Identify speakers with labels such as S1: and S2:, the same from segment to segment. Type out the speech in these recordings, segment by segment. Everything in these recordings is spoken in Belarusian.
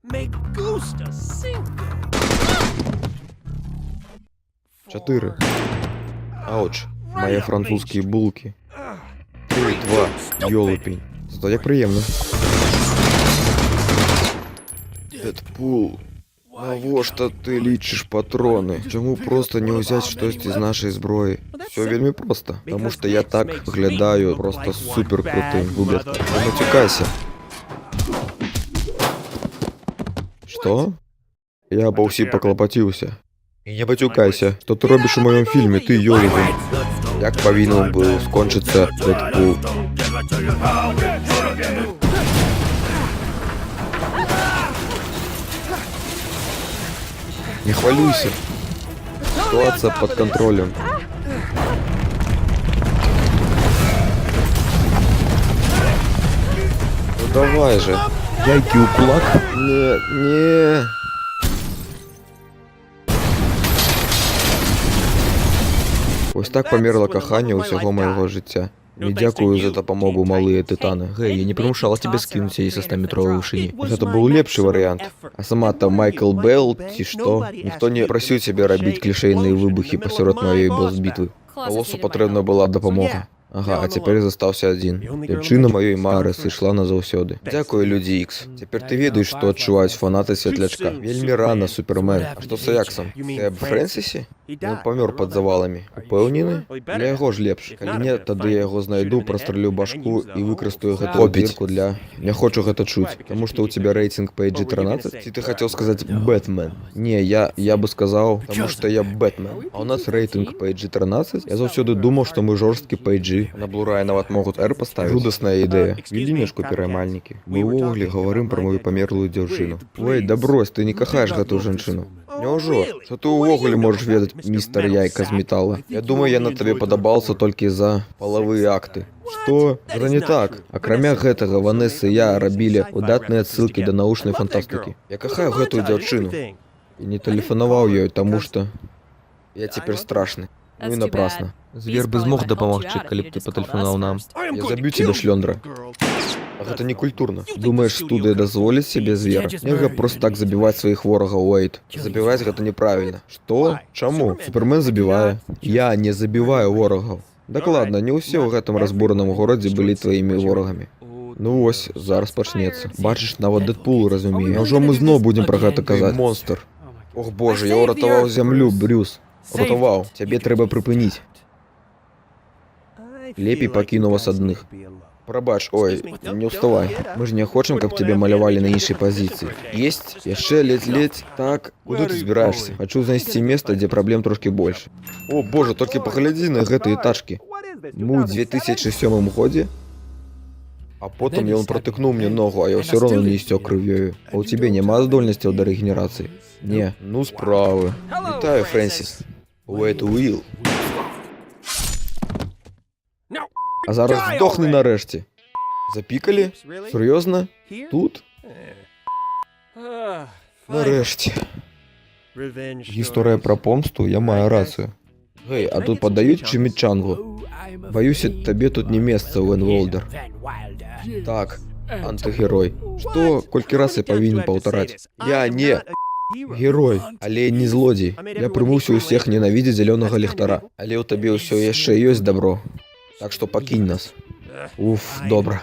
S1: Me gusta cinco.
S2: 4. Ауч. Мои французские булки. 3, 2. Йолопень. Зато як приємно. Дедпул. Навошта ти лічиш патрони? Чому просто не взяти щось із нашої зброї? Все вельми просто. Тому що я так виглядаю просто супер крутим. Губерт, не матюкайся. Что? Я по всі поклопотився. І не матюкайся. Що ти робиш у моєму фільмі, ти йолопень? Як повинен був скончитися Дедпул? Не хвалюйся. Ситуация под контролем. Ну давай же. Яйки у кулак? Не. Ось так померло кохання усього моєго життя. Не дякую за допомогу, малые титани. Гей, я не примушала тебе скинуть її со 100-метрової вишині. Це був лепший варіант. А сама там Майкл Белл, ті що? Ніхто не просив тебе робити клішейні вибухи посеред моєї босс-битви. Голосу потрібна була допомога. Ага, а тепер застався один. Дівчина моєї Мари сійшла назавсьоди. Дякую, Люди Ікс. Тепер ти ведаєш, що відчувають фанати Світлячка. Вельми рано, Супермен. А що з Аяксом? Ти об Френсісі? Він помер під завалами. Упевнений? Для його ж лепш. Коли ні, тоді я його знайду, прострелю башку і використаю гэту дірку для... Не хочу гэта чуть. Тому що у тебе рейтинг PG-13? Чи ти хотів сказати Бетмен? Ні, я би сказав, тому що я Бетмен. А у нас рейтинг PG-13? Я завсёды думав, що ми жорсткі PG. На Blu-ray нават могут R поставить. Жудасная ідея. Відімешку, піраймальники. Ми в углі говорим про мою померлую дівчину. Ой, да брось, ти не кохаєш гэту женщину. Няўжо? Що ти увогуле можеш ведаць, містер Яйка з металла? Я думаю, я на тебе подобался толькі за половые акты. Что? Гэта не так. Акрамя гэтага, Ванесса і я рабілі выдатныя адсылкі да научнай фантастыкі. Я кахаю гэтую дзяўчыну. І не тэлефанаваў ёй, таму што я цяпер страшны. Ну і напрасно. Звер бы змог дапамагчы, калі б ты патэлефанаваў нам. Я заб'ю тебе, шлёндра. А гэта не культурна. Думаеш, студыя дазволіць себе звера? Нельга просто так забіваць сваіх ворагаў, Уэйд. Забіваць гэта неправільна. Што? Чаму? Супермен забівае. Я не забіваю ворагаў. Дакладна, не ўсе ў гэтым разбураным горадзе былі тваімі ворагамі. Ну вось, зараз пачнецца. Бачыш, нават Дэдпул разумее. Няўжо мы зноў будзем пра гэта казаць? Монстр. Ох боже, я ўратаваў зямлю, Брюс. Уратаваў. Цябе трэба прыпыніць. Лепей пакіну вас адных. Прабач, ой, не ўставай. Мы ж не хочам, каб тебе малявалі на іншай пазіцыі. Есть? Яшчэ ледзь-ледзь? Так, куды ты збіраешься? Хочу знайсці места, дзе праблем трошки больше. О, боже, толькі паглядзі на гэтыя тачкі. Мы ў 2007 годзе? А потым ён протыкнуў мне ногу, а я ўсё роўно не істёк крывёю. А ў цябе няма здольнасцяў да рэгенерацыі? Не, ну справы. Вітаю, Фрэнсіс. Уэйд Уилл. А зараз здохни нарэшце. Запікалі? Сур'ёзна? Тут? Нарэшце. Гісторыя пра помсту, я маю рацыю. Гэй, а тут падаюць чимічангу. Баюся, табе тут не месца, Уэн Волдер. Так, антыгерой. Што, колькі раз я павінен паўтараць? Я не герой, але не злодзей. Я прымусіў усіх ненавідзець зялёнага ліхтара. Але ў табе ўсё яшчэ ёсць дабро. Так што пакінь нас. Уф, добра.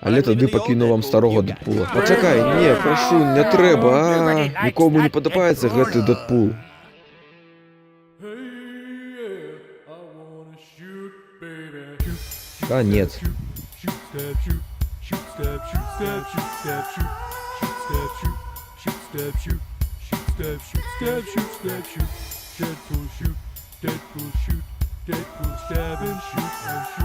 S2: Але тады пакіну вам старога Дэдпула. Пачакай, не, прашу, не трэба, нікому не падабаецца гэты Дэдпул. Конец. Deadpool stab and shoot and shoot.